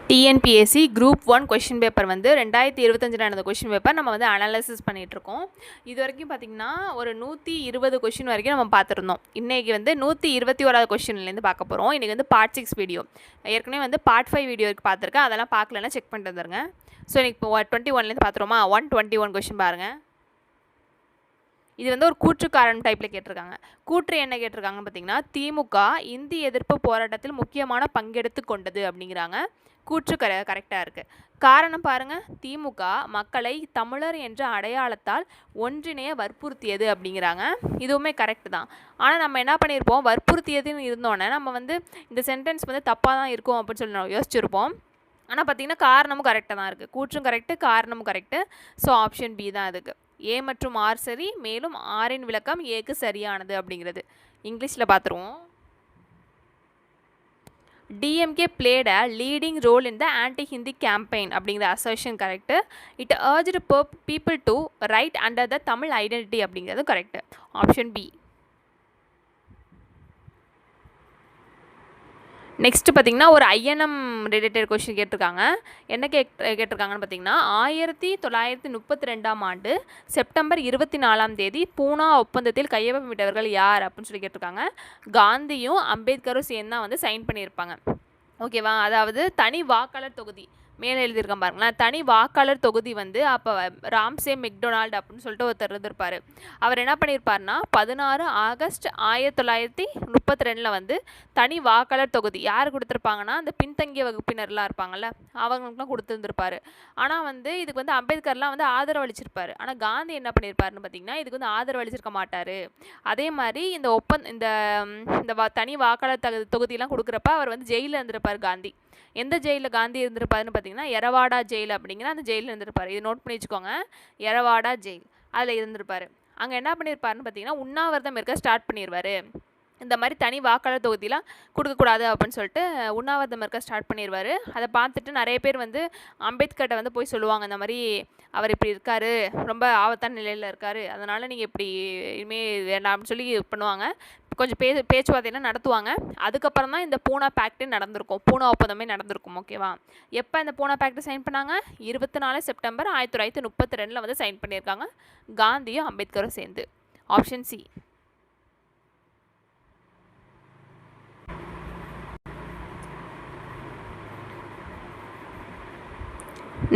TNPSC group 1 question paper வந்து 2025 நடந்த question paper நம்ம வந்து அனாலிசிஸ் பண்ணிகிட்ருக்கோம். இது வரைக்கும் பார்த்திங்கன்னா ஒரு 120 கொஷின் வரைக்கும் நம்ம பார்த்துருந்தோம். இன்றைக்கி வந்து 121வது கொஷின்லேருந்து பார்க்க போகிறோம். இன்றைக்கி வந்து பார்ட் 6 வீடியோ, ஏற்கனவே வந்து பார்ட் 5 வீடியோ பார்த்துருக்கேன். அதெல்லாம் பார்க்கலன்னா செக் பண்ணிட்டு வந்துருங்க. ஸோ இன்றைக்கி இப்போ 21லேருந்து பார்த்துருமா. 121 கொஷின் பாருங்கள். இது வந்து ஒரு கூற்று காரணம் டைப்பில் கேட்டிருக்காங்க. கூற்று என்ன கேட்டிருக்காங்கன்னு பார்த்தீங்கன்னா, திமுக இந்தி எதிர்ப்பு போராட்டத்தில் முக்கியமான பங்கெடுத்து கொண்டது அப்படிங்கிறாங்க. கூற்று கரெக்டாக இருக்குது. காரணம் பாருங்கள், திமுக மக்களை தமிழர் என்ற அடையாளத்தால் ஒன்றிணைய வற்புறுத்தியது அப்படிங்கிறாங்க. இதுவுமே கரெக்டு தான். ஆனால் நம்ம என்ன பண்ணியிருப்போம், வற்புறுத்தியதுன்னு இருந்தோன்னே நம்ம வந்து இந்த சென்டென்ஸ் வந்து தப்பாக தான் இருக்கும் அப்படின்னு சொல்லி யோசிச்சிருப்போம். ஆனால் பார்த்திங்கன்னா காரணமும் கரெக்டாக தான் இருக்குது. கூற்றும் கரெக்டு, காரணமும் கரெக்டு. ஸோ ஆப்ஷன் பி தான் அதுக்கு. ஏ மற்றும் ஆர் சரி, மேலும் ஆரின் விளக்கம் ஏக்கு சரியானது அப்படிங்கிறது. இங்கிலீஷில் பார்த்துருவோம். DMK played a leading role in the anti Hindi campaign அப்படிங்கிற assertion correct. It urged people to right under the Tamil identity அப்படிங்கிறது கரெக்டு. Option B. நெக்ஸ்ட்டு பார்த்திங்கன்னா ஒரு ஐஎன்எம் ரிலேட்டட் கொஷின் கேட்டிருக்காங்க. என்ன கேட்டிருக்காங்கன்னு பார்த்திங்கன்னா, 1932ஆம் ஆண்டு செப்டம்பர் 24 பூனா ஒப்பந்தத்தில் கையொப்பமிட்டவர்கள் யார் அப்படின்னு சொல்லி கேட்டிருக்காங்க. காந்தியும் அம்பேத்கரும் சேர்ந்து தான் வந்து சைன் பண்ணியிருப்பாங்க. ஓகேவா. அதாவது தனி வாக்காளர் தொகுதி மேலே எழுதியிருக்கேன் பாருங்களேன். தனி வாக்காளர் தொகுதி வந்து அப்போ ராம்சே மெக்டொனால்டு அப்படின்னு சொல்லிட்டு ஒருத்தர் இருந்திருப்பார். அவர் என்ன பண்ணியிருப்பார்னா 16 ஆகஸ்ட் 1932 வந்து தனி வாக்காளர் தொகுதி யார் கொடுத்துருப்பாங்கன்னா, அந்த பின்தங்கிய வகுப்பினர்லாம் இருப்பாங்கள்ல, அவங்களுக்குலாம் கொடுத்துருந்துருப்பார். ஆனால் வந்து இதுக்கு வந்து அம்பேத்கர்லாம் வந்து ஆதரவு அளிச்சிருப்பார். ஆனால் காந்தி என்ன பண்ணியிருப்பாருன்னு பார்த்தீங்கன்னா, இதுக்கு வந்து ஆதரவு அளிச்சிருக்க மாட்டார். அதே மாதிரி இந்த தனி வாக்காளர் தொகுதியெலாம் கொடுக்குறப்ப அவர் வந்து ஜெயிலில் இருந்திருப்பார் காந்தி. எந்த ஜெயிலில் காந்தி இருந்திருப்பாருன்னு பார்த்தீங்கன்னா, எரவாடா ஜெயில் அப்படிங்கிற அந்த ஜெயிலில் இருந்திருப்பார். இது நோட் பண்ணி வச்சுக்கோங்க, எரவாடா ஜெயில். அதில் இருந்திருப்பார். அங்கே என்ன பண்ணியிருப்பாருன்னு பார்த்தீங்கன்னா, உண்ணாவிரதம் இருக்க ஸ்டார்ட் பண்ணிடுவார். இந்த மாதிரி தனி வாக்காளர் தொகுதியெலாம் கொடுக்கக்கூடாது அப்படின்னு சொல்லிட்டு உண்ணாவிரதம் இருக்க ஸ்டார்ட் பண்ணிடுவார். அதை பார்த்துட்டு நிறைய பேர் வந்து அம்பேத்கர்கிட்ட வந்து போய் சொல்லுவாங்க, இந்த மாதிரி அவர் இப்படி இருக்கார், ரொம்ப ஆபத்தான நிலையில் இருக்கார், அதனால் நீங்கள் இப்படி இனிமேல் வேண்டாம் அப்படின்னு சொல்லி பண்ணுவாங்க. கொஞ்சம் பேச்சுவார்த்தையெல்லாம் நடத்துவாங்க. அதுக்கப்புறம் தான் இந்த பூனா பேக்டே நடந்திருக்கும், பூனா ஒப்பந்தமே நடந்திருக்கும். ஓகேவா. எப்போ இந்த பூனா பேக்ட் சைன் பண்ணாங்க? 24 செப்டம்பர் 1932 வந்து சைன் பண்ணியிருக்காங்க, காந்தியும் அம்பேத்கரும் சேர்ந்து. Option C.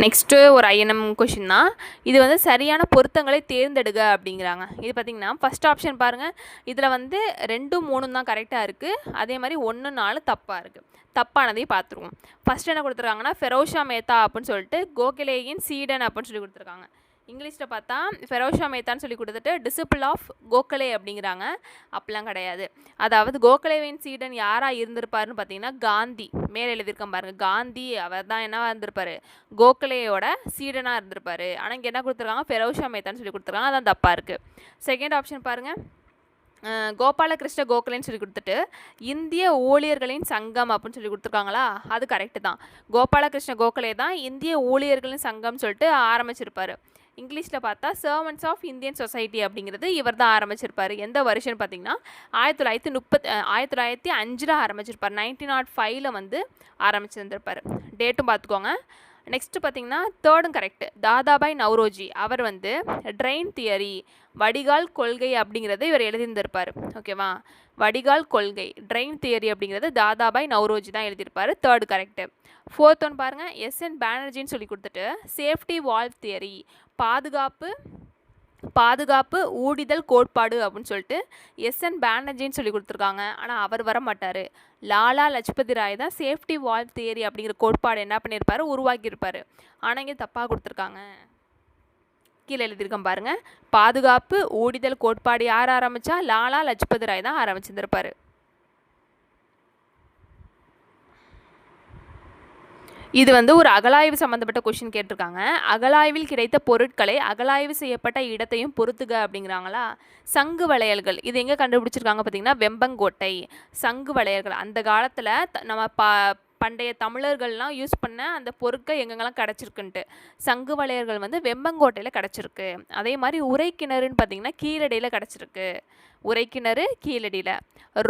நெக்ஸ்ட்டு ஒரு ஐஎன்எம் கொஷின் தான். இது வந்து சரியான பொருத்தங்களை தேர்ந்தெடுக அப்படிங்கிறாங்க. இது பார்த்திங்கன்னா ஃபஸ்ட் ஆப்ஷன் பாருங்கள். இதில் வந்து 2, 3 தான் கரெக்டாக இருக்குது. அதே மாதிரி 1, 4 தப்பாக இருக்குது. தப்பானதையும் பார்த்துருவோம். ஃபஸ்ட் என்ன கொடுத்துருக்காங்கன்னா, ஃபெரோஷா மேத்தா அப்படின்னு சொல்லிட்டு கோகலேயின் சீடன் அப்படின்னு சொல்லி கொடுத்துருக்காங்க. இங்கிலீஷில் பார்த்தா ஃபெரோஷா மேத்தான்னு சொல்லி கொடுத்துட்டு டிசிபிள் ஆஃப் கோகலே அப்படிங்கிறாங்க. அப்படிலாம் கிடையாது. அதாவது கோகலேவின் சீடன் யாராக இருந்திருப்பாருன்னு பார்த்தீங்கன்னா, காந்தி. மேலே எழுதியிருக்கேன் பாருங்கள், காந்தி அவர் தான் என்னவாக இருந்திருப்பார், கோகலேயோட சீடனாக இருந்திருப்பார். ஆனால் இங்கே என்ன கொடுத்துருக்காங்க, ஃபெரோஷா மேத்தான்னு சொல்லி கொடுத்துருக்காங்க. அதான் தப்பாக இருக்குது. செகண்ட் ஆப்ஷன் பாருங்கள், கோபாலகிருஷ்ண கோகலேன்னு சொல்லி கொடுத்துட்டு இந்திய ஊழியர்களின் சங்கம் அப்படின்னு சொல்லி கொடுத்துருக்காங்களா, அது கரெக்டு தான். கோபாலகிருஷ்ண கோகலே தான் இந்திய ஊழியர்களின் சங்கம் சொல்லிட்டு ஆரம்பிச்சிருப்பார். இங்கிலீஷில் பார்த்தா சர்வன்ட்ஸ் ஆஃப் இந்தியன் சொசைட்டி அப்படிங்கிறது இவர் தான் ஆரம்பிச்சிருப்பார். எந்த வருஷம்னு பார்த்தீங்கன்னா 1905 ஆரம்பிச்சிருப்பார். 1905 வந்து ஆரம்பிச்சிருந்திருப்பார். டேட்டும் பார்த்துக்கோங்க. நெக்ஸ்ட்டு பார்த்தீங்கன்னா தேர்டும் கரெக்டு. தாதாபாய் நவ்ரோஜி அவர் வந்து ட்ரெயின் தியரி, வடிகால் கொள்கை அப்படிங்கிறது இவர் எழுதியிருந்திருப்பார். ஓகேவா. வடிகால் கொள்கை, ட்ரெயின் தியரி அப்படிங்கிறது தாதாபாய் நவ்ரோஜி தான் எழுதியிருப்பார். Third correct. ஃபோர்த் ஒன் பாருங்கள், எஸ்என் பானர்ஜின்னு சொல்லி கொடுத்துட்டு சேஃப்டி வால்வ் தியரி, பாதுகாப்பு ஊடிதல் கோட்பாடு அப்படின்னு சொல்லிட்டு எஸ்என் பானர்ஜின்னு சொல்லி கொடுத்துருக்காங்க. ஆனால் அவர் வர மாட்டார். லாலா லஜ்பதி ராய் தான் சேஃப்டி வால்வ் தியரி அப்படிங்கிற கோட்பாடு என்ன பண்ணியிருப்பார், உருவாக்கியிருப்பார். ஆனால் இங்கே தப்பாக கொடுத்துருக்காங்க. கீழே எழுதியிருக்கேன் பாருங்கள், பாதுகாப்பு ஊடிதல் கோட்பாடு யார் ஆரம்பித்தா, லாலா லஜ்பதி ராய் தான் ஆரம்பிச்சிருந்திருப்பார். இது வந்து ஒரு அகலாய்வு சம்மந்தப்பட்ட கொஷின் கேட்டிருக்காங்க. அகலாய்வில் கிடைத்த பொருட்களை அகலாய்வு செய்யப்பட்ட இடத்தையும் பொறுத்துக அப்படிங்கிறாங்களா. சங்கு வளையல்கள் இது எங்கே கண்டுபிடிச்சிருக்காங்க பார்த்தீங்கன்னா, வெம்பங்கோட்டை. சங்கு வளையல்கள் அந்த காலத்தில் நம்ம பண்டைய தமிழர்கள்லாம் யூஸ் பண்ண அந்த பொருட்கள் எங்கெங்கெல்லாம் கிடச்சிருக்குன்ட்டு. சங்கு வளையல்கள் வந்து வெம்பங்கோட்டையில் கிடச்சிருக்கு. அதே மாதிரி உரைக்கிணறுன்னு பார்த்திங்கன்னா கீழடியில் கிடச்சிருக்கு. உரைக்கிணறு கீழடியில்.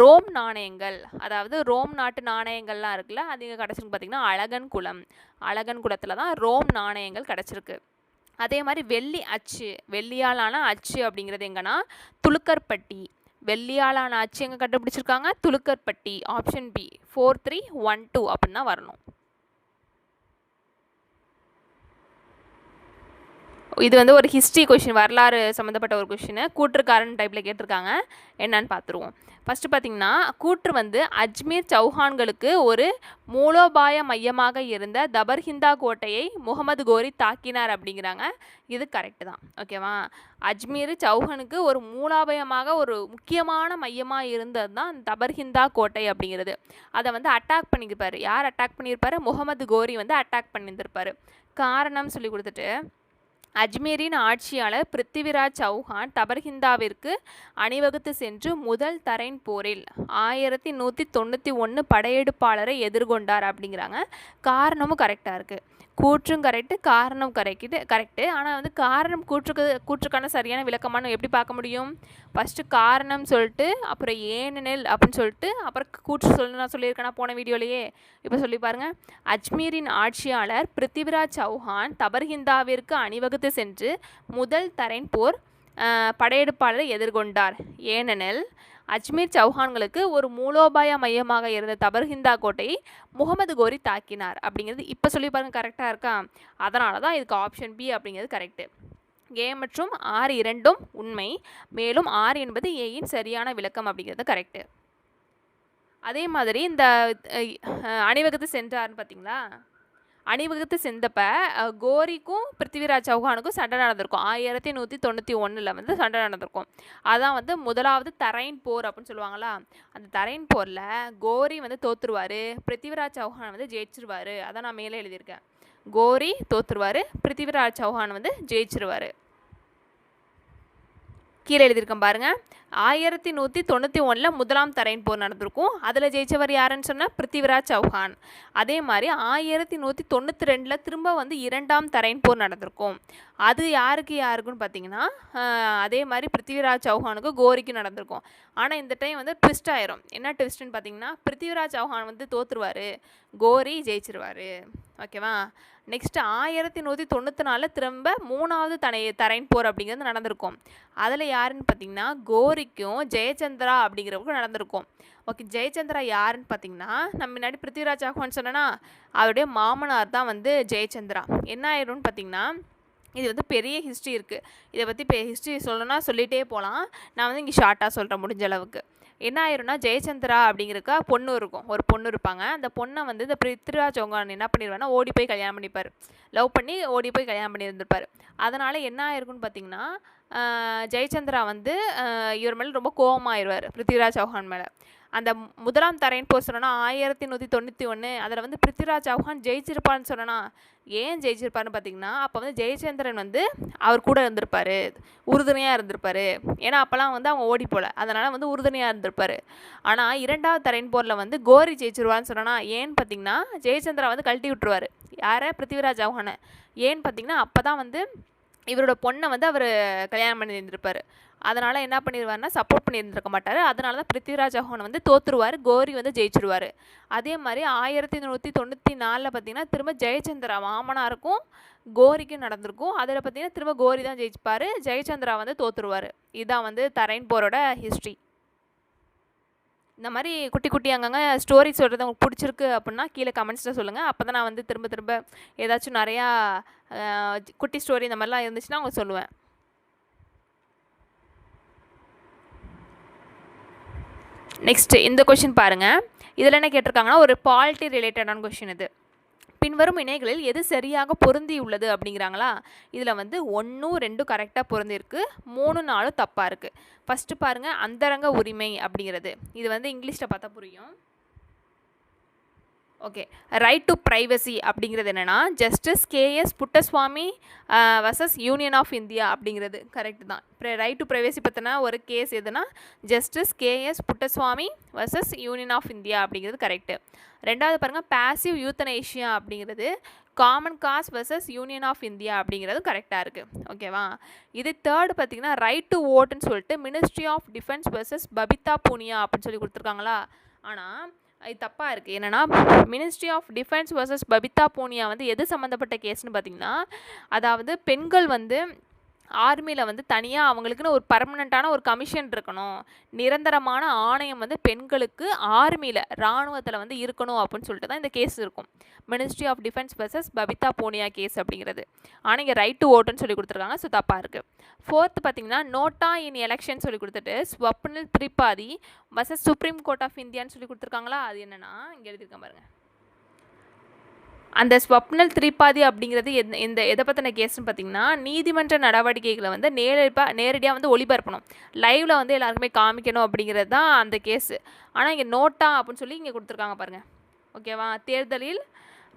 ரோம் நாணயங்கள், அதாவது ரோம் நாட்டு நாணயங்கள்லாம் இருக்குல்ல, அது எங்கே கிடச்சிருக்கு பார்த்திங்கன்னா அழகன்குளம். அழகன்குளத்தில் தான் ரோம் நாணயங்கள் கிடச்சிருக்கு. அதே மாதிரி வெள்ளி அச்சு, வெள்ளியாலான அச்சு அப்படிங்கிறது எங்கன்னா துலுக்கர்பட்டி. வெள்ளியாலான அச்சு எங்கே கண்டுபிடிச்சிருக்காங்க? துலுக்கர்பட்டி. ஆப்ஷன் பி 4312 அப்படின்னு தான் வரணும். இது வந்து ஒரு ஹிஸ்ட்ரி கொஷின், வரலாறு சம்மந்தப்பட்ட ஒரு கொஷின். கூற்றுக்காரன் டைப்பில் கேட்டிருக்காங்க. என்னன்னு பார்த்துருவோம். ஃபஸ்ட்டு பார்த்திங்கன்னா கூற்று வந்து அஜ்மீர் சௌஹான்களுக்கு ஒரு மூலோபாய மையமாக இருந்த தபர்ஹிந்தா கோட்டையை முகமது கோரி தாக்கினார் அப்படிங்கிறாங்க. இது கரெக்டு தான். ஓகேவா? அஜ்மீர் சௌஹானுக்கு ஒரு மூலாபாயமாக ஒரு முக்கியமான மையமாக இருந்தது தான் தபர்ஹிந்தா கோட்டை அப்படிங்கிறது. அதை வந்து அட்டாக் பண்ணியிருப்பார். யார் அட்டாக் பண்ணியிருப்பார்? முகமது கோரி வந்து அட்டாக் பண்ணியிருந்திருப்பார். காரணம் சொல்லி கொடுத்துட்டு, அஜ்மீரின் ஆட்சியாளர் பிருத்திவிராஜ் சௌஹான் தபர்ஹிந்தாவிற்கு அணிவகுத்து சென்று முதல் தரைன் போரில் 1191 படையெடுப்பாளரை எதிர்கொண்டார் அப்படிங்கிறாங்க. காரணமும் கரெக்டாக இருக்குது. கூற்றும் கரெக்டு, காரணம் கரெக்டு. ஆனால் வந்து காரணம் கூற்றுக்கான சரியான விளக்கமான எப்படி பார்க்க முடியும்? ஃபஸ்ட்டு காரணம் சொல்லிட்டு அப்புறம் ஏனெனில் அப்படின்னு சொல்லிட்டு அப்புறம் கூற்று நான் சொல்லியிருக்கேன்னா போன வீடியோலையே. இப்போ சொல்லி பாருங்கள். அஜ்மீரின் ஆட்சியாளர் பிருத்திவிராஜ் சௌஹான் தபர்ஹிந்தாவிற்கு அணிவகுத்து சென்று முதல் தரைன் போர் படையெடுப்பாளரை எதிர்கொண்டார். ஏனெனில் அஜ்மீர் சௌஹான்களுக்கு ஒரு மூலோபாய மையமாக இருந்த தபர்ஹிந்தா கோட்டையை முகமது கோரி தாக்கினார் அப்படிங்கிறது இப்போ சொல்லி பாருங்கள். கரெக்டாக இருக்கா? அதனால தான் இதுக்கு ஆப்ஷன் பி அப்படிங்கிறது கரெக்டு. ஏ மற்றும் ஆர் இரண்டும் உண்மை, மேலும் ஆர் என்பது ஏயின் சரியான விளக்கம் அப்படிங்கிறது கரெக்டு. அதே மாதிரி இந்த அணிவகுத்து சென்றார்னு பார்த்தீங்களா? அணிவகுத்து சென்றப்ப கோரிக்கும் பிருத்திவிராஜ் சௌஹானுக்கும் சண்டை நடந்திருக்கும். 1191 வந்து சண்டை நடந்திருக்கும். அதான் வந்து முதலாவது தரைன் போர் அப்படின்னு சொல்லுவாங்களா. அந்த தரைன் போரில் கோரி வந்து தோற்றுருவார், பிருத்திவிராஜ் சௌஹான் வந்து ஜெயிச்சிருவார். அதான் நான் மேலே எழுதியிருக்கேன். கோரி தோற்றுருவார், பிருத்திவிராஜ் சௌஹான் வந்து ஜெயிச்சிருவார். கீழே எழுதியிருக்கேன் பாருங்கள். 1191 முதலாம் தரைன் போர் நடந்திருக்கும். அதில் ஜெயிச்சவர் யாருன்னு சொன்னால் பிருத்திவிராஜ் சௌஹான். அதே மாதிரி 1192 திரும்ப வந்து இரண்டாம் தரைன் போர் நடந்திருக்கும். அது யாருக்குன்னு பார்த்தீங்கன்னா அதே மாதிரி பிருத்திவிராஜ் சௌஹானுக்கு கோரிக்கு நடந்திருக்கும். ஆனால் இந்த டைம் வந்து ட்விஸ்ட் ஆயிரும். என்ன ட்விஸ்ட்டுன்னு பார்த்தீங்கன்னா பிருத்திவிராஜ் சௌஹான் வந்து தோற்றுருவார், கோரி ஜெயிச்சிருவார். ஓகேவா? நெக்ஸ்ட்டு 1194 திரும்ப மூணாவது தரைன் போர் அப்படிங்கிறது நடந்திருக்கும். அதில் யாருன்னு பார்த்தீங்கன்னா கோரிக்கும் ஜெயச்சந்திரா அப்படிங்கிறவருக்கும் நடந்திருக்கும். ஓகே, ஜெயச்சந்திரா யாருன்னு பார்த்தீங்கன்னா நம்ம முன்னாடி பிருத்திவிராஜ் சௌஹான் சொன்னேன்னா அவருடைய மாமனார் தான் வந்து ஜெயச்சந்திரா. என்ன ஆயிரும்னு பார்த்தீங்கன்னா இது வந்து பெரிய ஹிஸ்ட்ரி இருக்குது. இதை பற்றி ஹிஸ்ட்ரி சொல்லணும்னா சொல்லிகிட்டே போகலாம். நான் வந்து இங்கே ஷார்ட்டாக சொல்கிறேன் முடிஞ்ச அளவுக்கு. என்ன ஆயிரும்னா ஜெயச்சந்திரா அப்படிங்கிறக்கா பொண்ணு இருக்கும், ஒரு பொண்ணு இருப்பாங்க. அந்த பொண்ணை வந்து இந்த பிருத்திவிராஜ் சௌஹான் என்ன பண்ணிடுவார்னா ஓடி போய் கல்யாணம் பண்ணிப்பார். லவ் பண்ணி ஓடி போய் கல்யாணம் பண்ணியிருந்திருப்பார். அதனால் என்ன ஆயிருக்குன்னு பார்த்தீங்கன்னா ஜெயச்சந்திரா வந்து இவர் மேலே ரொம்ப கோபமாயிருவார் பிருத்திவிராஜ் சௌஹான் மேலே. அந்த முதலாம் தரைன் போர் சொன்னா 1191 அதில் வந்து பிருத்திவிராஜ் சௌஹான் ஜெயிச்சிருப்பான்னு சொன்னா ஏன் ஜெயிச்சிருப்பாருன்னு பார்த்தீங்கன்னா அப்போ வந்து ஜெயச்சந்திரன் வந்து அவர் கூட இருந்திருப்பார், உறுதுணையாக இருந்திருப்பார். ஏன்னா அப்போலாம் வந்து அவங்க ஓடி போகல, அதனால் வந்து உறுதுணையாக இருந்திருப்பார். ஆனால் இரண்டாவது தரைன் போரில் வந்து கோரி ஜெயிச்சிருவான்னு சொன்னா ஏன்னு பார்த்தீங்கன்னா ஜெயச்சந்திரா வந்து கழட்டி விட்டுருவார். யாரை? பிருத்திவிராஜ் சௌஹானை. ஏன்னு பார்த்தீங்கன்னா அப்போ தான் வந்து இவரோட பொண்ணை வந்து அவர் கல்யாணம் பண்ணி இருந்திருப்பார். அதனால் என்ன பண்ணிடுவார்னா சப்போர்ட் பண்ணியிருந்திருக்க மாட்டார். அதனால தான் பிருத்திவிராஜ் சௌஹான் வந்து தோற்றுருவார், கோரி வந்து ஜெயிச்சிருவார். அதே மாதிரி 1194 பார்த்திங்கன்னா திரும்ப ஜெயச்சந்திரா மாமனாருக்கும் கோரிக்கும் நடந்திருக்கும். அதில் பார்த்திங்கன்னா திரும்ப கோரி தான் ஜெயிச்சுப்பார், ஜெயச்சந்திரா வந்து தோற்றுருவார். இதுதான் வந்து தரைன் போரோட ஹிஸ்ட்ரி. இந்த மாதிரி குட்டி குட்டி அங்கங்கே ஸ்டோரி சொல்கிறது உங்களுக்கு பிடிச்சிருக்கு அப்படின்னா கீழே கமெண்ட்ஸில் சொல்லுங்கள். அப்போ தான் நான் வந்து திரும்ப திரும்ப ஏதாச்சும் நிறையா குட்டி ஸ்டோரி இந்த மாதிரிலாம் இருந்துச்சுன்னா உங்களுக்கு சொல்லுவேன். நெக்ஸ்ட்டு இந்த கொஷின் பாருங்கள். இதில் என்ன கேட்டிருக்காங்கன்னா ஒரு பாலிட்டி ரிலேட்டடான கொஷின் இது. பின்வரும் இணைகளில் எது சரியாக பொருந்தி உள்ளது அப்படிங்கிறாங்களா. இதில் வந்து 1, 2 கரெக்டாக பொருந்திருக்கு, 3, 4 தப்பாக இருக்குது. ஃபஸ்ட்டு பாருங்கள் அந்தரங்க உரிமை அப்படிங்கிறது. இது வந்து இங்கிலீஷில் பார்த்தா புரியும். ஓகே. ரைட் டு ப்ரைவசி அப்படிங்கிறது என்னென்னா Justice KS Puttaswamy versus Union of India அப்படிங்கிறது கரெக்ட் தான். ரைட் டு ப்ரைவசி பற்றின ஒரு கேஸ் எதுனா Justice KS Puttaswamy versus Union of India அப்படிங்கிறது கரெக்டு. ரெண்டாவது பாருங்கள் பேசிவ் யூத்தனேஷியா அப்படிங்கிறது Common Cause versus Union of India அப்படிங்கிறது கரெக்டாக இருக்குது. ஓகேவா. இது தேர்டு பார்த்திங்கன்னா ரைட் டு ஓட்டுன்னு சொல்லிட்டு ministry of defence versus Babita Punia அப்படின்னு சொல்லி கொடுத்துருக்காங்களா. ஆனால் இது தப்பாக இருக்குது. என்னென்னா ministry of defence versus Babita Punia வந்து எது சம்மந்தப்பட்ட கேஸ்னு பார்த்திங்கன்னா அதாவது பெண்கள் வந்து ஆர்மியில் வந்து தனியாக அவங்களுக்குன்னு ஒரு பர்மனெண்ட்டான ஒரு கமிஷன் இருக்கணும், நிரந்தரமான ஆணையம் வந்து பெண்களுக்கு ஆர்மியில் இராணுவத்தில் வந்து இருக்கணும் அப்படின்னு சொல்லிட்டு தான் இந்த கேஸ் இருக்கும். Ministry of defence versus Babita Punia case அப்படிங்கிறது. ஆனால் இங்கே ரைட் டு ஓட்டுன்னு சொல்லி கொடுத்துருக்காங்க. ஸோ தப்பாக இருக்குது. ஃபோர்த்து பார்த்திங்கன்னா நோட்டா இன் எலெக்ஷன் சொல்லி கொடுத்துட்டு Swapnil Tripathi versus Supreme Court of இந்தியான்னு சொல்லி கொடுத்துருக்காங்களா. அது என்னென்னா இங்கே எழுதியிருக்கேன் பாருங்கள். அந்த ஸ்வப்னல் திரிபாதி அப்படிங்கிறது எதை பற்றின கேஸ்ன்னு பார்த்திங்கன்னா நீதிமன்ற நடவடிக்கைகளை வந்து நேரடியாக வந்து ஒளிபரப்பணும், லைவில் வந்து எல்லாருக்குமே காமிக்கணும் அப்படிங்கிறது தான் அந்த கேஸு. ஆனால் இங்கே நோட்டா அப்படின்னு சொல்லி இங்கே கொடுத்துருக்காங்க பாருங்கள். ஓகேவா. தேர்தலில்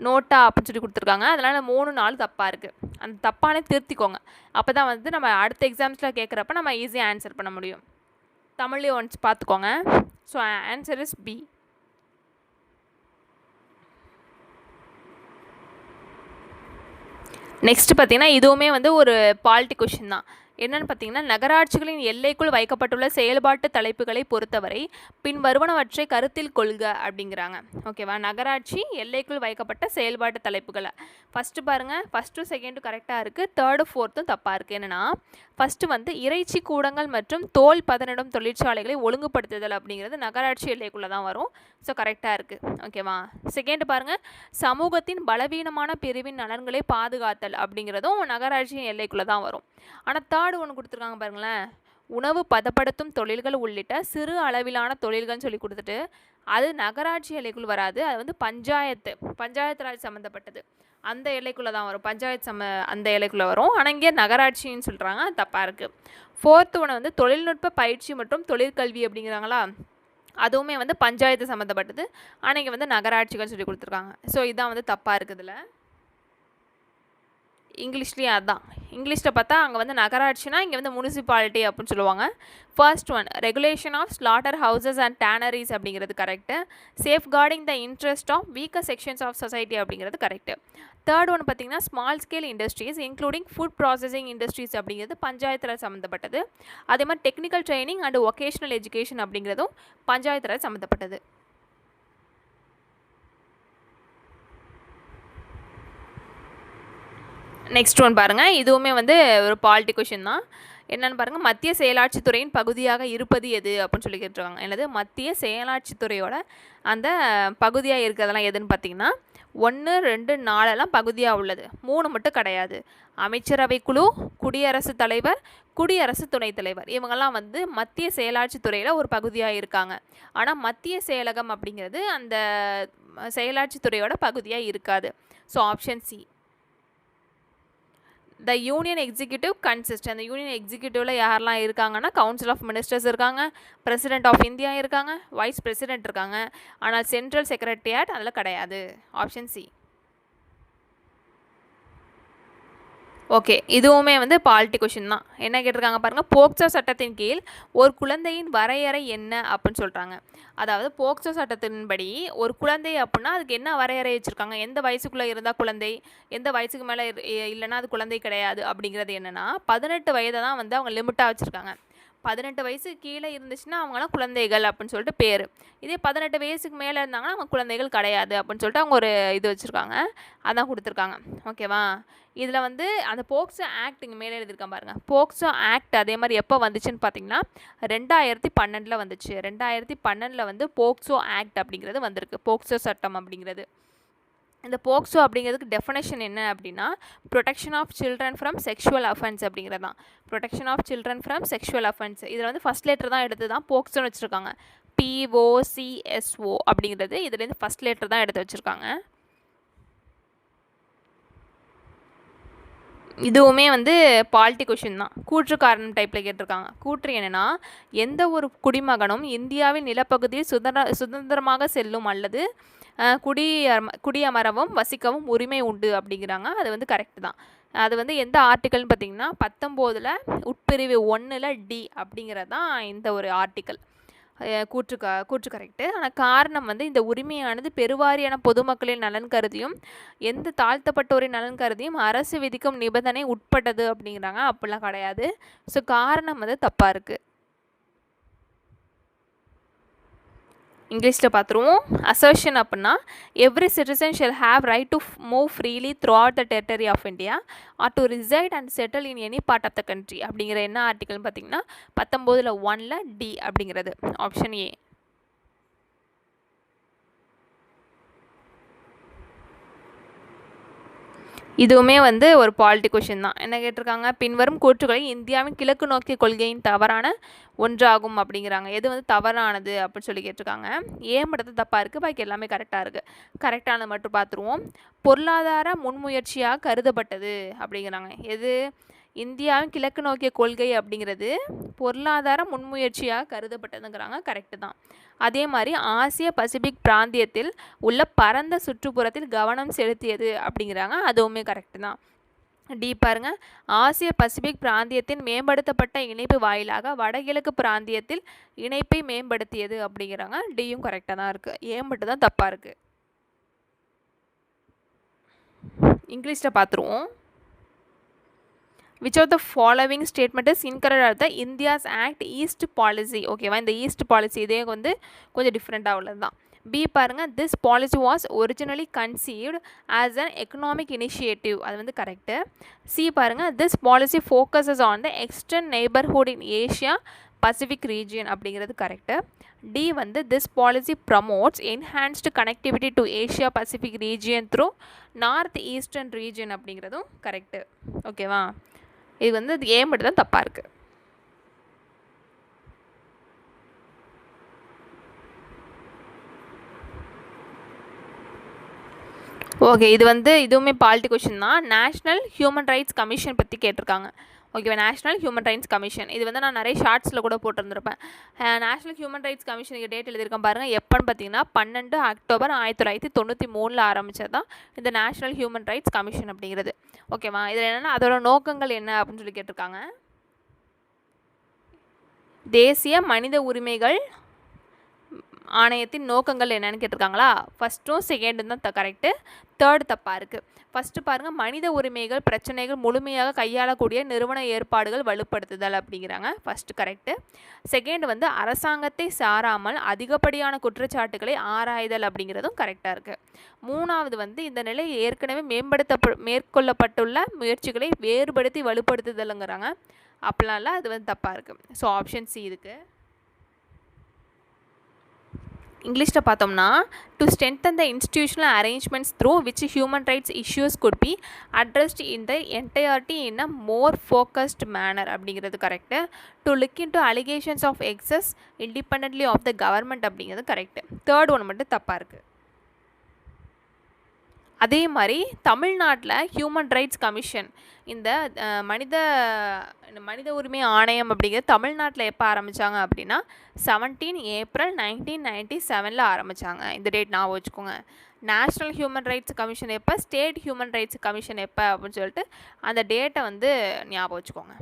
நோட்டா அப்படின்னு சொல்லி கொடுத்துருக்காங்க. அதனால் 3-4 தப்பாக இருக்குது. அந்த தப்பானே திருத்திக்கோங்க. அப்போ தான் வந்து நம்ம அடுத்த எக்ஸாம்ஸில் கேட்குறப்ப நம்ம ஈஸியாக ஆன்சர் பண்ண முடியும். தமிழ்லேயே ஒன்ஸ் பார்த்துக்கோங்க. So answer is B. Next பார்த்திங்கன்னா இதுவுமே வந்து ஒரு பாலிட்டி கொஷின் தான். என்னென்னு பார்த்தீங்கன்னா நகராட்சிகளின் எல்லைக்குள் வைக்கப்பட்டுள்ள செயல்பாட்டு தலைப்புகளை பொறுத்தவரை பின்வருவனவற்றை கருத்தில் கொள்க அப்படிங்கிறாங்க. ஓகேவா. நகராட்சி எல்லைக்குள் வைக்கப்பட்ட செயல்பாட்டு தலைப்புகளை ஃபஸ்ட்டு பாருங்கள். ஃபஸ்ட்டு செகண்டும் கரெக்டாக இருக்குது, தேர்டு ஃபோர்த்தும் தப்பாக இருக்குது. என்னென்னா ஃபஸ்ட்டு வந்து இறைச்சி கூடங்கள் மற்றும் தோல் பதனிடும் தொழிற்சாலைகளை ஒழுங்குபடுத்துதல் அப்படிங்கிறது நகராட்சி எல்லைக்குள்ளே தான் வரும். ஸோ கரெக்டாக இருக்குது. ஓகேவா. செகண்ட் பாருங்கள் சமூகத்தின் பலவீனமான பிரிவின் நலன்களை பாதுகாத்தல் அப்படிங்கிறதும் நகராட்சியின் எல்லைக்குள்ளே தான் வரும். ஆனால் தேர்டு ஒன்று கொடுத்துருக்காங்க பாருங்களேன், உணவு பதப்படுத்தும் தொழில்கள் உள்ளிட்ட சிறு அளவிலான தொழில்கள்னு சொல்லி கொடுத்துட்டு அது நகராட்சி எல்லைக்குள் வராது, அது வந்து பஞ்சாயத்து ராஜ் சம்மந்தப்பட்டது, அந்த எல்லைக்குள்ளே தான் வரும், அந்த எல்லைக்குள்ளே வரும். ஆனால் இங்கே நகராட்சின்னு சொல்கிறாங்க, தப்பாக இருக்குது. ஃபோர்த்து ஒன்று வந்து தொழில்நுட்ப பயிற்சி மற்றும் தொழிற்கல்வி அப்படிங்கிறாங்களா, அதுவுமே வந்து பஞ்சாயத்து சம்மந்தப்பட்டது, ஆனால் இங்கே வந்து நகராட்சிகள் சொல்லி கொடுத்துருக்காங்க. ஸோ இதுதான் வந்து தப்பாக இருக்குதுல. இங்கிலீஷ்லேயும் அதுதான். இங்கிலீஷில் பார்த்தா அங்கே வந்து நகராட்சினா இங்கே வந்து முனிசிபாலிட்டி அப்படின்னு சொல்லுவாங்க. First one regulation of slaughter houses and tanneries அப்படிங்கிறது correct. Safeguarding the interest of weaker sections of society அப்படிங்கிறது கரெக்டு. தேர்ட் ஒன்று பார்த்திங்கன்னா small scale industries including food processing industries அப்படிங்கிறது பஞ்சாயத்து ராஜ் சம்மந்தப்பட்டது. அதே மாதிரி technical training and vocational education அப்படிங்கிறதும் பஞ்சாயத்து ராஜ் சம்மந்தப்பட்டது. நெக்ஸ்ட் ஒன் பாருங்கள். இதுவுமே வந்து ஒரு பாலிட்டி கொஷின் தான். என்னென்னு பாருங்கள் மத்திய செயலாட்சித்துறையின் பகுதியாக இருப்பது எது அப்படின்னு சொல்லி கேட்டுருக்காங்க. என்னது மத்திய செயலாட்சித்துறையோட அந்த பகுதியாக இருக்கிறதெல்லாம் எதுன்னு பார்த்தீங்கன்னா 1, 2, 4 பகுதியாக உள்ளது, 3 மட்டும் கிடையாது. அமைச்சரவை குழு, குடியரசுத் தலைவர், குடியரசு துணைத் தலைவர், இவங்கெல்லாம் வந்து மத்திய செயலாட்சித்துறையில் ஒரு பகுதியாக இருக்காங்க. ஆனால் மத்திய செயலகம் அப்படிங்கிறது அந்த செயலாட்சித்துறையோட பகுதியாக இருக்காது. So option C. The union executive consist, அந்த யூனியன் எக்ஸிக்யூட்டிவில் யாரெல்லாம் இருக்காங்கன்னா கவுன்சில் ஆஃப் மினிஸ்டர்ஸ் இருக்காங்க, பிரசிடென்ட் ஆஃப் இந்தியா இருக்காங்க, வைஸ் பிரசிடென்ட் இருக்காங்க. ஆனால் சென்ட்ரல் செக்ரட்டரியாட் அதில் கிடையாது. Option C. ஓகே. இதுவுமே வந்து பாலிட்டி கொஷின் தான். என்ன கேட்டிருக்காங்க பாருங்கள், போக்சோ சட்டத்தின் கீழ் ஒரு குழந்தையின் வரையறை என்ன அப்படின்னு சொல்கிறாங்க. அதாவது போக்சோ சட்டத்தின்படி ஒரு குழந்தை அப்படின்னா அதுக்கு என்ன வரையறை வச்சுருக்காங்க, எந்த வயசுக்குள்ளே இருந்தால் குழந்தை, எந்த வயசுக்கு மேலே இல்லைன்னா அது குழந்தை கிடையாது அப்படிங்கிறது என்னென்னா 18 வயதை தான் வந்து அவங்க லிமிட்டாக வச்சுருக்காங்க. 18 வயசுக்கு கீழே இருந்துச்சுன்னா அவங்களாம் குழந்தைகள் அப்படின்னு சொல்லிட்டு பேர். இதே 18 வயசுக்கு மேலே இருந்தாங்கன்னா அவங்க குழந்தைகள் கிடையாது அப்படின்னு சொல்லிட்டு அவங்க ஒரு இது வச்சுருக்காங்க, அதான் கொடுத்துருக்காங்க. ஓகேவா. இதில் வந்து அந்த போக்சோ ஆக்ட் இங்கே மேலே எழுதியிருக்கேன் பாருங்கள். போக்சோ ஆக்ட் அதே மாதிரி எப்போ வந்துச்சுன்னு பார்த்தீங்கன்னா 2012 வந்துச்சு. 2012 வந்து போக்சோ ஆக்ட் அப்படிங்கிறது வந்திருக்கு, போக்சோ சட்டம் அப்படிங்கிறது. இந்த போக்சோ அப்படிங்கிறதுக்கு டெஃபினேஷன் என்ன அப்படின்னா protection of children from sexual offence அப்படிங்கிறது தான். Protection of children from sexual offence. இதில் வந்து ஃபஸ்ட் லெட்டர் தான் எடுத்து தான் போக்சோன்னு வச்சுருக்காங்க. POCSO அப்படிங்கிறது இதுலேருந்து ஃபஸ்ட் லெட்டர் தான் எடுத்து வச்சுருக்காங்க. இதுவுமே வந்து பாலிட்டி கொஷின் தான். கூற்று காரணம் டைப்பில் கேட்டிருக்காங்க. கூற்று என்னென்னா, எந்த ஒரு குடிமகனும் இந்தியாவின் நிலப்பகுதியில் சுதந்திரமாக செல்லும் அல்லது குடியமரவும் வசிக்கவும் உரிமை உண்டு அப்படிங்கிறாங்க. அது வந்து கரெக்டு தான். அது வந்து எந்த ஆர்டிக்கல்னு பார்த்தீங்கன்னா 19 உட்பிரிவு 1 டி அப்படிங்கிறது தான் இந்த ஒரு ஆர்டிக்கல். கூற்று கரெக்டு. ஆனால் காரணம் வந்து இந்த உரிமையானது பெருவாரியான பொதுமக்களின் நலன் கருதியும் எந்த தாழ்த்தப்பட்டோரின் நலன் கருதியும் அரசு விதிக்கும் நிபந்தனை உட்பட்டது அப்படிங்கிறாங்க. அப்படிலாம் கிடையாது. ஸோ காரணம் வந்து தப்பாக இருக்குது. இங்கிலீஷில் பார்த்துருவோம். அசர்ஷன் அப்படின்னா every citizen shall have right to move freely throughout the territory of India or to reside and settle in any part of the country அப்படிங்கிற என்ன ஆர்டிக்கல்னு பார்த்தீங்கன்னா 19 டி அப்படிங்கிறது. Option A. இதுவுமே வந்து ஒரு பாலிட்டி கொஷின் தான். என்ன கேட்டிருக்காங்க, பின்வரும் கூற்றுகளை இந்தியாவின் கிழக்கு நோக்கிய கொள்கையின் தவறான ஒன்றாகும் அப்படிங்கிறாங்க. எது வந்து தவறானது அப்படின்னு சொல்லி கேட்டிருக்காங்க. ஏன் மட்டும் தப்பாக இருக்குது, பாக்கி எல்லாமே கரெக்டாக இருக்குது. கரெக்டானது மட்டும் பார்த்துருவோம். பொருளாதார முன்முயற்சியாக கருதப்பட்டது அப்படிங்கிறாங்க. எது இந்தியாவின் கிழக்கு நோக்கிய கொள்கை அப்படிங்கிறது பொருளாதார முன்முயற்சியாக கருதப்பட்டதுங்கிறாங்க. கரெக்டு தான். அதே மாதிரி ஆசிய பசிபிக் பிராந்தியத்தில் உள்ள பரந்த சுற்றுப்புறத்தில் கவனம் செலுத்தியது அப்படிங்கிறாங்க. அதுவுமே கரெக்டு தான். டி பாருங்க, ஆசிய பசிபிக் பிராந்தியத்தின் மேம்படுத்தப்பட்ட இணைப்பு வாயிலாக வடகிழக்கு பிராந்தியத்தில் இணைப்பை மேம்படுத்தியது அப்படிங்கிறாங்க. டியும் கரெக்டாக தான் இருக்குது. ஏ மட்டும் தான் தப்பாக இருக்குது. இங்கிலீஷில் பார்த்துருவோம். Which of the following statement is incorrect of the India's Act East policy. ஓகேவா, இந்த ஈஸ்ட் பாலிசி இதே வந்து கொஞ்சம் டிஃப்ரெண்ட்டாக உள்ளது தான். பி பாருங்கள், this policy was originally conceived as an economic initiative. அது வந்து கரெக்டு. சி பாருங்கள், this policy focuses on the extern neighbourhood in Asia Pacific region அப்படிங்கிறது கரெக்டு. டி வந்து this policy promotes enhanced connectivity to Asia Pacific region through north eastern region அப்படிங்கிறதும் correct. ஓகேவா, இது வந்து அது ஏ மட்டும் தான் தப்பாக இருக்குது. ஓகே, இது வந்து இதுவுமே பாலிட்டி கொஷின் தான். நேஷ்னல் ஹியூமன் ரைட்ஸ் கமிஷன் பற்றி கேட்டிருக்காங்க. ஓகேவா, நேஷ்னல் ஹியூமன் ரைட்ஸ் கமிஷன் இது வந்து நான் நிறைய ஷார்ட்ஸில் கூட போட்டிருந்துருப்பேன். நேஷ்னல் ஹியூமன் ரைட்ஸ் கமிஷனுக்கு டேட் எழுதியிருக்கேன் பாருங்கள். எப்போன்னு பார்த்தீங்கன்னா 12 அக்டோபர் 1993 ஆரம்பித்தது தான் இந்த நேஷ்னல் ஹியூமன் ரைட்ஸ் கமிஷன் அப்படிங்கிறது. ஓகேவா, இதில் என்னென்னா அதோட நோக்கங்கள் என்ன அப்படின்னு சொல்லி கேட்டிருக்காங்க. தேசிய மனித உரிமைகள் ஆணையத்தின் நோக்கங்கள் என்னன்னு கேட்டிருக்காங்களா. ஃபஸ்ட்டும் செகண்டும் தான் கரெக்டு, தேர்டு தப்பாக இருக்குது. ஃபஸ்ட்டு பாருங்கள், மனித உரிமைகள் பிரச்சனைகள் முழுமையாக கையாளக்கூடிய நிறுவன ஏற்பாடுகள் வலுப்படுத்துதல் அப்படிங்கிறாங்க. First correct. செகண்ட் வந்து அரசாங்கத்தை சாராமல் அதிகப்படியான குற்றச்சாட்டுகளை ஆராய்தல் அப்படிங்கிறதும் கரெக்டாக இருக்குது. மூணாவது வந்து இந்த நிலை ஏற்கனவே மேற்கொள்ளப்பட்டுள்ள முயற்சிகளை வேறுபடுத்தி வலுப்படுத்துதலுங்கிறாங்க. அப்படிலாம் இல்லை, அது வந்து தப்பாக இருக்குது. ஸோ ஆப்ஷன் சி இருக்குது. இங்கிலீஷில் பார்த்தோம்னா to strengthen the institutional arrangements through which human rights issues could be addressed in the entirety in a more focused manner அப்படிங்கிறது correct. To look into allegations of excess independently of the government அப்படிங்கிறது correct. Third ஒன்று மட்டும் தப்பாக இருக்குது. அதே மாதிரி தமிழ்நாட்டில் human rights commission இந்த மனித உரிமை ஆணையம் அப்படிங்கிறது தமிழ்நாட்டில் எப்போ ஆரம்பித்தாங்க அப்படின்னா 17 ஏப்ரல் 1997 ஆரம்பித்தாங்க. இந்த டேட் ஞாபகம் வச்சுக்கோங்க. நேஷ்னல் ஹியூமன் ரைட்ஸ் கமிஷன் எப்போ, ஸ்டேட் ஹியூமன் ரைட்ஸ் கமிஷன் எப்போ அப்படின்னு சொல்லிட்டு அந்த டேட்டை வந்து ஞாபகம் வச்சுக்கோங்க.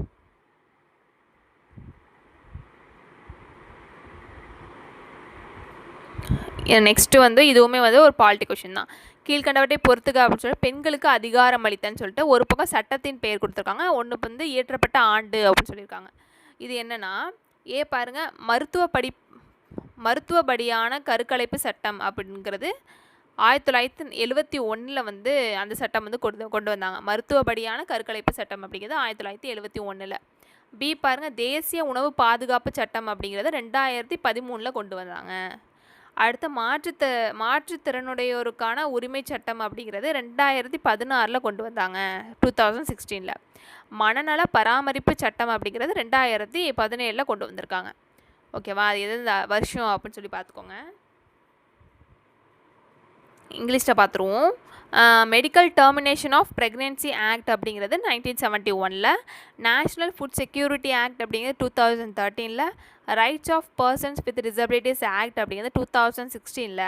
நெக்ஸ்ட்டு வந்து இதுவுமே வந்து ஒரு பாலிட்டி கொஷின் தான். கீழ்கண்டவற்றை பொறுத்துக்க அப்படின்னு சொல்லிட்டு பெண்களுக்கு அதிகாரம் அளித்தன்னு சொல்லிட்டு ஒரு பக்கம் சட்டத்தின் பெயர் கொடுத்துருக்காங்க, ஒன்று வந்து இயற்றப்பட்ட ஆண்டு அப்படின்னு சொல்லியிருக்காங்க. இது என்னென்னா ஏ பாருங்கள், மருத்துவபடியான கருக்கலைப்பு சட்டம் அப்படிங்கிறது 1971 வந்து அந்த சட்டம் வந்து கொண்டு வந்தாங்க. மருத்துவபடியான கருக்கலைப்பு சட்டம் அப்படிங்கிறது 1971. பி பாருங்கள், தேசிய உணவு பாதுகாப்பு சட்டம் அப்படிங்கிறது 2013 கொண்டு வந்தாங்க. அடுத்த மாற்றுத்திறனுடையோருக்கான உரிமை சட்டம் அப்படிங்கிறது 2016 கொண்டு வந்தாங்க, 2016. மனநல பராமரிப்பு சட்டம் அப்படிங்கிறது 2017 கொண்டு வந்திருக்காங்க. ஓகேவா, அது எது வருஷம் அப்படின்னு சொல்லி பார்த்துக்கோங்க. இங்கிலீஷில் பார்த்துருவோம். Medical termination of pregnancy act அப்படிங்கிறது 1971ல், நேஷ்னல் ஃபுட் செக்யூரிட்டி ஆக்ட் அப்படிங்கிறது 2013ல், rights of persons with disabilities act அப்படிங்கிறது 2016ல்,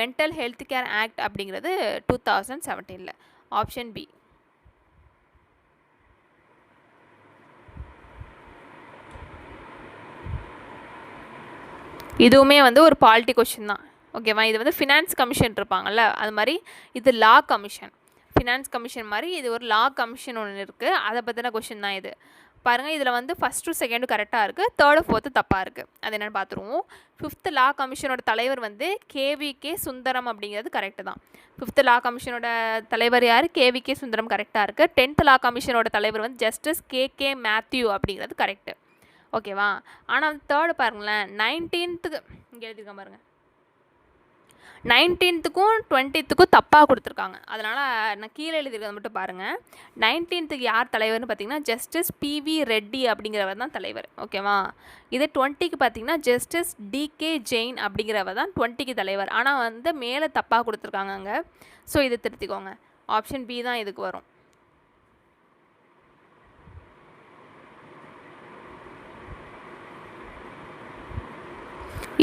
மென்டல் ஹெல்த் கேர் ஆக்ட் அப்படிங்கிறது 2017ல். Option B. இதுவுமே வந்து ஒரு பாலிட்டி கொஷின் தான். ஓகேவா? இது வந்து ஃபினான்ஸ் கமிஷன் இருப்பாங்கள்ல, அது மாதிரி இது லா கமிஷன். ஃபினான்ஸ் கமிஷன் மாதிரி இது ஒரு லா கமிஷன் ஒன்று இருக்குது, அதை பற்றின கொஷின் தான் இது. பாருங்கள், இதில் வந்து ஃபஸ்ட்டு செகண்டும் கரெக்டாக இருக்குது, தேர்டு ஃபோர்த்து தப்பாக இருக்குது. அது என்னென்னு பார்த்துருவோம். 5th லா கமிஷனோட தலைவர் வந்து KVK சுந்தரம் அப்படிங்கிறது கரெக்டு தான். 5th லா கமிஷனோட தலைவர் யார்? KVK சுந்தரம் கரெக்டாக இருக்குது. 10th லா கமிஷனோட தலைவர் வந்து ஜஸ்டிஸ் KK மேத்யூ அப்படிங்கிறது கரெக்டு. ஓகேவா? ஆனால் தேர்டு பாருங்களேன், 19th இங்கே எழுதியிருக்கேன் பாருங்கள், 19th-க்கும் 20th-க்கும் தப்பாக கொடுத்துருக்காங்க. அதனால் நான் கீழே எழுதியிருக்கிறது மட்டும் பாருங்கள். 19th-க்கு யார் தலைவர்னு பார்த்தீங்கன்னா ஜஸ்டிஸ் PV ரெட்டி அப்படிங்கிறவர் தான் தலைவர். ஓகேவா? இதே 20க்கு பார்த்தீங்கன்னா ஜஸ்டிஸ் DK ஜெயின் அப்படிங்கிறவர் தான் 20க்கு தலைவர். ஆனால் வந்து மேலே தப்பாக கொடுத்துருக்காங்க அங்கே. ஸோ இதை திருத்திக்கோங்க. ஆப்ஷன் பி தான் இதுக்கு வரும்.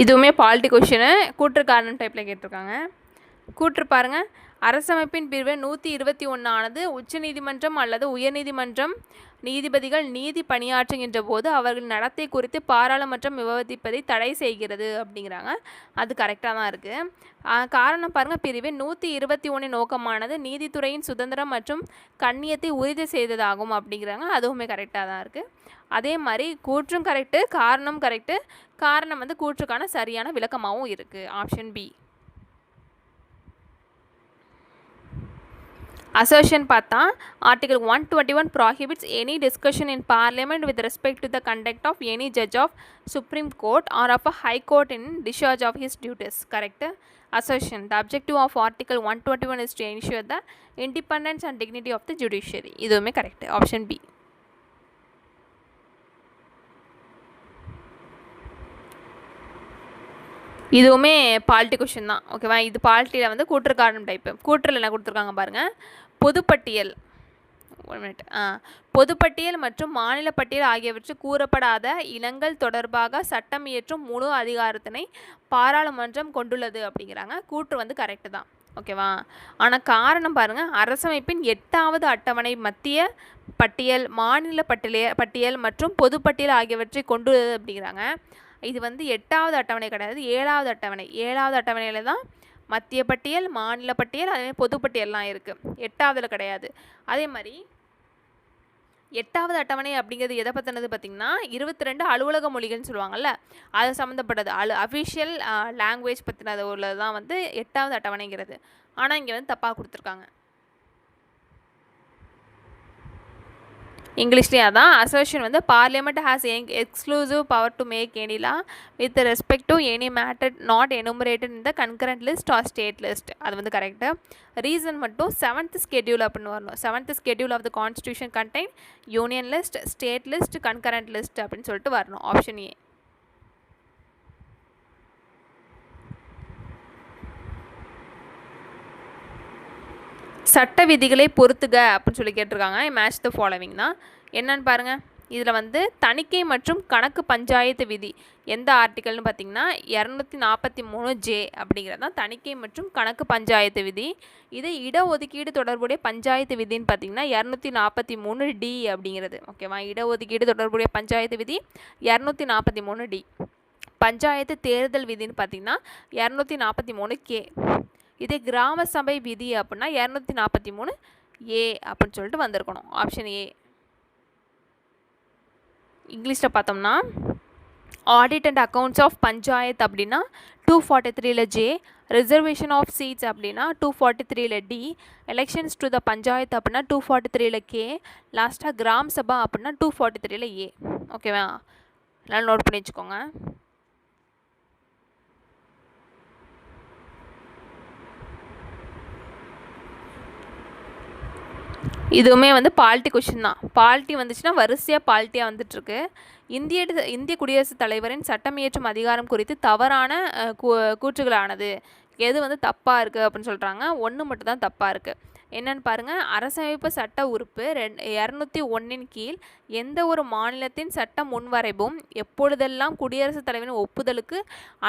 இதுவுமே பாலிட்டி கொஷினு, கூற்று காரணம் டைப்பில் கேட்டிருக்காங்க. கூற்று பாருங்கள், அரசமைப்பின் பிரிவு 121 ஆனது உச்சநீதிமன்றம் அல்லது உயர்நீதிமன்றம் நீதிபதிகள் நீதி பணியாற்றுகின்ற போது அவர்களின் நடத்தை குறித்து பாராளுமன்றம் விவாதிப்பதை தடை செய்கிறது அப்படிங்கிறாங்க. அது கரெக்டாக தான் இருக்குது. காரணம் பாருங்கள், பிரிவு 121 நோக்கமானது நீதித்துறையின் சுதந்திரம் மற்றும் கண்ணியத்தை உறுதி செய்ததாகும் அப்படிங்கிறாங்க. அதுவுமே கரெக்டாக தான் இருக்குது. அதே மாதிரி கூற்றும் கரெக்டு, காரணம் கரெக்டு. காரணம் வந்து கூற்றுக்கான சரியான விளக்கமாகவும் இருக்குது. Option B. அசர்ஷன் பார்த்தா article 121 prohibits any discussion in parliament with respect to the conduct of any judge of Supreme Court or of a High Court in discharge of his duties. Correct? Assertion. The objective of article 121 is to ensure the independence and dignity of the judiciary. இதுவுமே correct. Option B. இதுவுமே polity question தான். ஓகேவா? இது பாலிட்டியில் வந்து கூற்று காரணம் type. கூற்றில் என்ன கொடுத்துருக்காங்க பாருங்கள். பொதுப்பட்டியல், பொதுப்பட்டியல் மற்றும் மாநில பட்டியல் ஆகியவற்று கூறப்படாத இனங்கள் தொடர்பாக சட்டம் இயற்றும் முழு அதிகாரத்தினை பாராளுமன்றம் கொண்டுள்ளது அப்படிங்கிறாங்க. கூற்று வந்து கரெக்டு தான். ஓகேவா? ஆனால் காரணம் பாருங்கள், அரசமைப்பின் 8வது அட்டவணை மத்திய பட்டியல், மாநில பட்டியல் மற்றும் பொதுப்பட்டியல் ஆகியவற்றை கொண்டுள்ளது அப்படிங்கிறாங்க. இது வந்து 8வது அட்டவணை கிடையாது, 7வது அட்டவணை. 7வது அட்டவணையில் தான் மத்திய பட்டியல், மாநில பட்டியல், அதே பொதுப்பட்டியல்லாம் இருக்குது. 8வதுல கிடையாது. அதே மாதிரி 8வது அட்டவணை அப்படிங்கிறது எதை பற்றினது பார்த்திங்கன்னா 22 அலுவலக மொழிகள்னு சொல்லுவாங்கள்ல, அது சம்மந்தப்பட்டது. அஃபிஷியல் லாங்குவேஜ் பற்றினது உள்ளது தான் வந்து 8வது அட்டவணைங்கிறது. ஆனால் இங்கே வந்து தப்பாக கொடுத்துருக்காங்க. இங்கிலீஷ்லேயே அதான். அசர்ஷன் வந்து Parliament has exclusive power to make any law with respect to any matter not enumerated in the concurrent list or state list. அது வந்து கரெக்டு. ரீசன் மட்டும் 7th schedule அப்படின்னு வரணும். 7th schedule of the Constitution contain union list, state list, concurrent list அப்படின்னு சொல்லிட்டு வரணும். Option A. சட்ட விதிகளை பொறுத்துக அப்படின்னு சொல்லி கேட்டிருக்காங்க. மேட்ச் த ஃபாலோவிங் தான். என்னன்னு பாருங்கள். இதில் வந்து தணிக்கை மற்றும் கணக்கு பஞ்சாயத்து விதி எந்த ஆர்டிக்கல்னு பார்த்தீங்கன்னா 243J அப்படிங்கிறது தான் தணிக்கை மற்றும் கணக்கு பஞ்சாயத்து விதி. இது இடஒதுக்கீடு தொடர்புடைய பஞ்சாயத்து விதின்னு பார்த்தீங்கன்னா 243D அப்படிங்கிறது. ஓகேவா? இடஒதுக்கீடு தொடர்புடைய பஞ்சாயத்து விதி 243D. பஞ்சாயத்து தேர்தல் விதின்னு பார்த்தீங்கன்னா 243K. இதே கிராம சபை விதி அப்படின்னா 243A அப்படின்னு சொல்லிட்டு வந்திருக்கணும். Option A. இங்கிலீஷில் பார்த்தோம்னா audit and accounts of panchayat அப்படின்னா 243ல் J, ரிசர்வேஷன் ஆஃப் சீட்ஸ் அப்படின்னா 243ல் D, elections to the panchayat அப்படின்னா 243ல் K, லாஸ்ட்டாக கிராம் சபா அப்படின்னா 243ல் A. ஓகேவா? நல்லா நோட் பண்ணி வச்சுக்கோங்க. இதுவுமே வந்து பாலிட்டி கொஷின் தான். பாலிட்டி வந்துச்சுன்னா வரிசையாக பாலிட்டியாக வந்துட்டுருக்கு. இந்திய குடியரசுத் தலைவரின் சட்டம் இயற்றும் அதிகாரம் குறித்து தவறான கூற்றுகளானது எது வந்து தப்பாக இருக்குது அப்படின்னு சொல்கிறாங்க. ஒன்று மட்டும் தான் தப்பாக இருக்குது. என்னென்னு பாருங்கள், அரசமைப்பு சட்ட உறுப்பு 201 கீழ் எந்த ஒரு மாநிலத்தின் சட்ட முன்வரைவும் எப்பொழுதெல்லாம் குடியரசுத் தலைவரின் ஒப்புதலுக்கு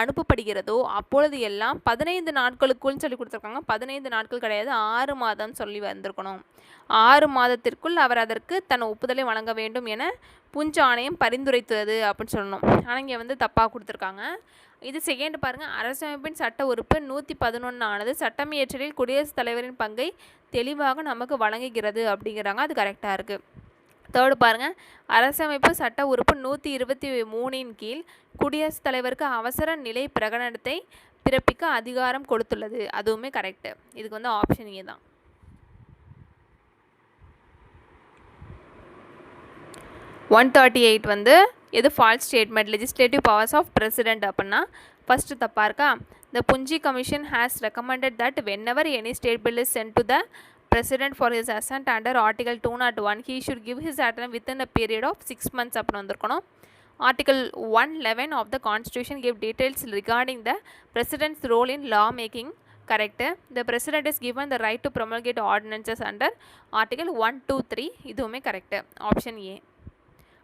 அனுப்பப்படுகிறதோ அப்பொழுது எல்லாம் 15 நாட்களுக்குள்னு சொல்லி கொடுத்துருக்காங்க. 15 நாட்கள் கிடையாது, 6 மாதம் சொல்லி வந்திருக்கணும். 6 மாதத்திற்குள் அவர் அதற்கு தன் ஒப்புதலை வழங்க வேண்டும் என புஞ்ச் ஆணையம் பரிந்துரைத்தது அப்படின்னு சொல்லணும். ஆனால் இங்கே வந்து தப்பாக கொடுத்துருக்காங்க. இது செகண்ட் பாருங்கள், அரசமைப்பின் சட்ட உறுப்பு 111 ஆனது சட்டமியற்றலில் குடியரசுத் தலைவரின் பங்கை தெளிவாக நமக்கு வழங்குகிறது அப்படிங்கிறாங்க. அது கரெக்டாக இருக்குது. தேர்டு பாருங்கள், அரசமைப்பு சட்ட உறுப்பு 123 கீழ் குடியரசுத் தலைவருக்கு அவசர நிலை பிரகடனத்தை பிறப்பிக்க அதிகாரம் கொடுத்துள்ளது. அதுவுமே கரெக்டு. இதுக்கு வந்து ஆப்ஷன் ஏ தான். 138 வந்து எது false statement. Legislative powers of president அப்படின்னா ஃபஸ்ட்டு தப்பாக இருக்கா. The Punchhi commission has recommended that whenever any state bill is sent to the president for his assent under article 201 he should give his assent within a period of 6 months அப்படின்னு வந்திருக்கணும். Article 111 of the constitution give details regarding the president's role in law making. correct. The president is given the right to promulgate ordinances under article 123. இதுவுமே correct. Option A.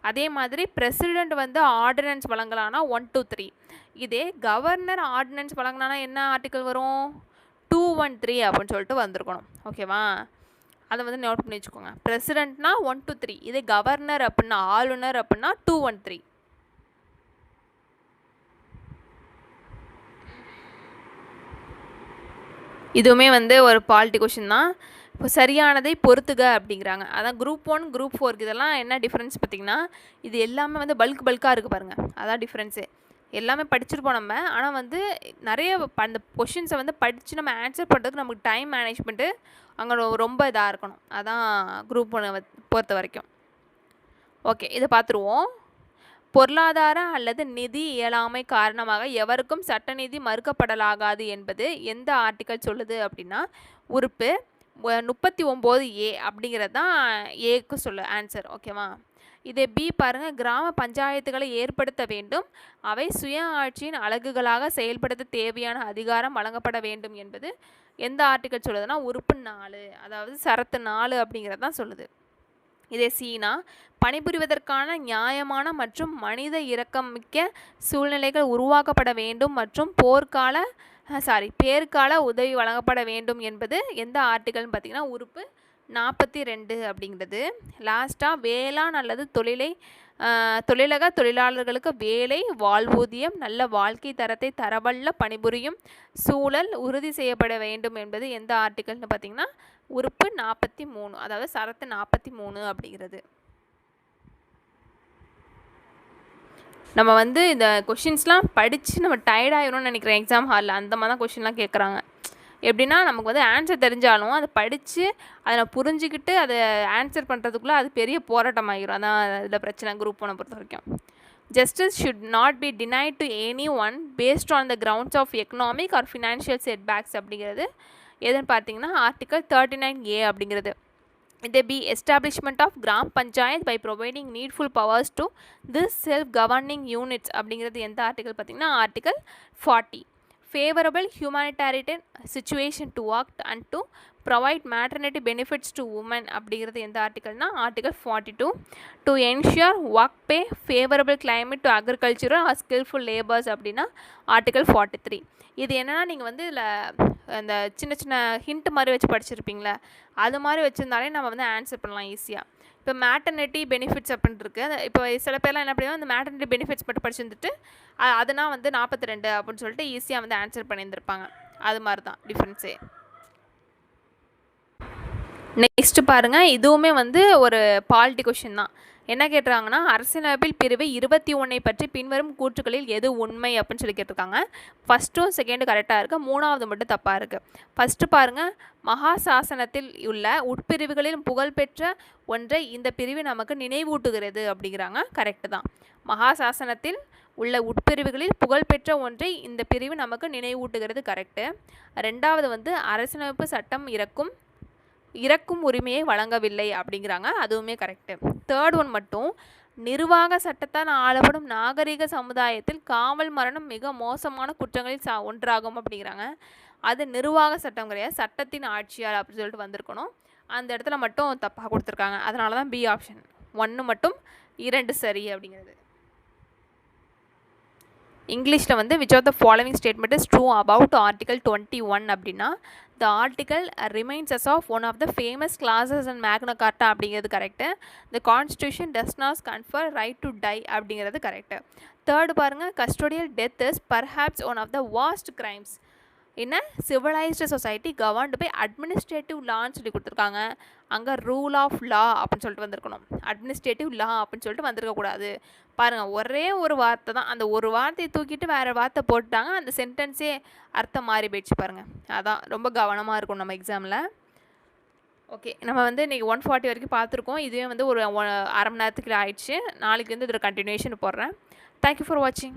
அதே மாதிரி president வந்து ordinance வழங்கலான்னா 123. இதே governor ordinance வழங்கினானா என்ன article வரும்? 213 அப்படின்னு சொல்லிட்டு வந்திருக்கணும். ஓகேவா? அதை வந்து நோட் பண்ணி வச்சுக்கோங்க. பிரசிடெண்ட்னா 123, இதே கவர்னர் அப்படின்னா ஆளுநர் அப்படின்னா 213. இதுவுமே வந்து ஒரு பாலிட்டி கொஷின் தான். இப்போ சரியானதை பொறுத்துக அப்படிங்கிறாங்க. அதான் குரூப் 1 குரூப் 4 இதெல்லாம் என்ன டிஃப்ரென்ஸ் பார்த்திங்கன்னா, இது எல்லாமே வந்து பல்காக இருக்குது பாருங்கள். அதான் டிஃப்ரென்ஸு. எல்லாமே படிச்சிருப்போம் நம்ம. ஆனால் வந்து நிறைய அந்த கொஷின்ஸை வந்து படித்து நம்ம ஆன்சர் பண்ணுறதுக்கு நமக்கு டைம் மேனேஜ்மெண்ட்டு அங்கே ரொம்ப இதாக இருக்கணும். அதான் குரூப் 1 பொறுத்த வரைக்கும். ஓகே, இதை பார்த்துருவோம். பொருளாதார அல்லது நிதி இயலாமை காரணமாக எவருக்கும் சட்ட நீதி மறுக்கப்படலாகாது என்பது எந்த ஆர்டிக்கல் சொல்லுது அப்படின்னா, உறுப்பு 39A அப்படிங்கிறது தான் ஏக்கு சொல்ல ஆன்சர். ஓகேவா? இதே பி பாருங்கள், கிராம பஞ்சாயத்துகளை ஏற்படுத்த வேண்டும், அவை சுய ஆட்சியின் அலகுகளாக செயல்படுத்த தேவையான அதிகாரம் வழங்கப்பட வேண்டும் என்பது எந்த ஆர்டிக்கல் சொல்லுதுன்னா உறுப்பு 4, அதாவது சரத்து 4 அப்படிங்கிறது தான் சொல்லுது. இதே சீனா, பணிபுரிவதற்கான நியாயமான மற்றும் மனித இரக்கமிக்க சூழ்நிலைகள் உருவாக்கப்பட வேண்டும் மற்றும் பேர்கால உதவி வழங்கப்பட வேண்டும் என்பது எந்த ஆர்டிக்கல்னு பார்த்திங்கன்னா உறுப்பு 42 அப்படிங்கிறது. லாஸ்ட்டாக வேளாண் அல்லது தொழிலக தொழிலாளர்களுக்கு வேலை, வாழ்வூதியம், நல்ல வாழ்க்கை தரத்தை தரவல்ல பணிபுரியும் சூழல் உறுதி செய்யப்பட வேண்டும் என்பது எந்த ஆர்டிக்கல்னு பார்த்திங்கன்னா உறுப்பு 43, அதாவது சரத்து 43 அப்படிங்கிறது. நம்ம வந்து இந்த கொஷின்ஸ்லாம் படித்து நம்ம டயர்டாகிடும்னு நினைக்கிறேன் எக்ஸாம் ஹாலில். அந்த மாதிரி தான் கொஷின்லாம் கேட்குறாங்க. எப்படின்னா நமக்கு வந்து ஆன்சர் தெரிஞ்சாலும் அதை படித்து அதை புரிஞ்சுக்கிட்டு அதை ஆன்சர் பண்ணுறதுக்குள்ளே அது பெரிய போராட்டமாகிடும். அதான் இதில் பிரச்சனை குரூப் 1 பொறுத்த வரைக்கும். Justice should not be denied to any one based on the grounds of economic or financial setbacks அப்படிங்கிறது எதுன்னு பார்த்தீங்கன்னா ஆர்டிக்கல் 39A அப்படிங்கிறது. They be establishment of gram panchayat by providing needful powers to this self governing units அப்படிங்கிறது எந்த article பார்த்தீங்கன்னா article 40. Favorable humanitarian situation to act and to provide maternity benefits to women அப்படிங்கிறது எந்த ஆர்டிக்கல்னா article 42. To ensure work pay, favorable climate to agricultural or skillful labours அப்படின்னா article 43. இது என்னென்னா நீங்கள் வந்து இதில் அந்த சின்ன சின்ன ஹிண்ட் மாதிரி வச்சு படிச்சிருப்பீங்களே, அது மாதிரி வச்சுருந்தாலே நம்ம வந்து ஆன்சர் பண்ணலாம் ஈஸியாக. இப்போ மேட்டர்னிட்டி பெனிஃபிட்ஸ் அப்படின்ட்டு இருக்குது. இப்போ சில பேர்லாம் என்ன பண்ணுவோம், அந்த மேட்டர்னிட்டி பெனிஃபிட்ஸ் மட்டும் படிச்சுருந்துட்டு அதனால் வந்து 42 அப்படின்னு சொல்லிட்டு ஈஸியாக வந்து ஆன்சர் பண்ணியிருந்திருப்பாங்க. அது மாதிரி தான் டிஃப்ரென்ஸே. நெக்ஸ்ட்டு பாருங்கள், இதுவுமே வந்து ஒரு பாலிட்டி கொஷின் தான். என்ன கேட்டிருக்காங்கன்னா அரசியலமைப்பில் பிரிவு 21 பற்றி பின்வரும் கூற்றுக்களில் எது உண்மை அப்படின்னு சொல்லி கேட்டிருக்காங்க. ஃபஸ்ட்டும் செகண்டும் கரெக்டாக இருக்குது, மூணாவது மட்டும் தப்பாக இருக்குது. ஃபஸ்ட்டு பாருங்கள், மகாசாசனத்தில் உள்ள உட்பிரிவுகளில் புகழ்பெற்ற ஒன்றை இந்த பிரிவு நமக்கு நினைவூட்டுகிறது அப்படிங்கிறாங்க. கரெக்டு தான். மகாசாசனத்தில் உள்ள உட்பிரிவுகளில் புகழ்பெற்ற ஒன்றை இந்த பிரிவு நமக்கு நினைவூட்டுகிறது. கரெக்டு. ரெண்டாவது வந்து அரசியலமைப்பு சட்டம் இறக்கும் உரிமையை வழங்கவில்லை அப்படிங்கிறாங்க. அதுவுமே கரெக்டு. தேர்ட் ஒன் மட்டும், நிர்வாக சட்டத்தால் ஆளப்படும் நாகரிக சமுதாயத்தில் காவல் மரணம் மிக மோசமான குற்றங்களில் ஒன்றாகும் அப்படிங்கிறாங்க. அது நிர்வாக சட்டம் கிடையாது, சட்டத்தின் ஆட்சியாளர் அப்படின்னு சொல்லிட்டு வந்திருக்கணும். அந்த இடத்துல மட்டும் தப்பாக கொடுத்துருக்காங்க. அதனால தான் பி ஆப்ஷன் 1 மட்டும் 2 சரி அப்படிங்கிறது. இங்கிலீஷில் வந்து which of the following statement is true about article 21 அப்படின்னா the article remains as of one of the famous clauses and Magna Carta அப்படிங்கிறது correct. The constitution does not confer right to die அப்படிங்கிறது correct. Third பாருங்கள், custodial death is perhaps one of the worst crimes in a civilised society governed by administrative லான்னு சொல்லி கொடுத்துருக்காங்க. அங்கே rule of law அப்படின்னு சொல்லிட்டு வந்திருக்கணும், அட்மினிஸ்ட்ரேட்டிவ் லா அப்படின்னு சொல்லிட்டு வந்திருக்கக்கூடாது. பாருங்கள், ஒரே ஒரு வார்த்தை தான், அந்த ஒரு வார்த்தையை தூக்கிட்டு வேறு வார்த்தை போட்டுட்டாங்க, அந்த சென்டென்ஸே அர்த்தம் மாறி போயிடுச்சு பாருங்கள். அதான் ரொம்ப கவனமாக இருக்கும் நம்ம எக்ஸாமில். ஓகே, நம்ம வந்து இன்றைக்கி 140 வரைக்கும் பார்த்துருக்கோம். இதுவே வந்து ஒரு அரை மணி நேரத்துக்கு ஆயிடுச்சு. நாளைக்கு வந்து இதோட கண்டினியூஷன் போடுறேன். தேங்க்யூ ஃபார் வாட்சிங்.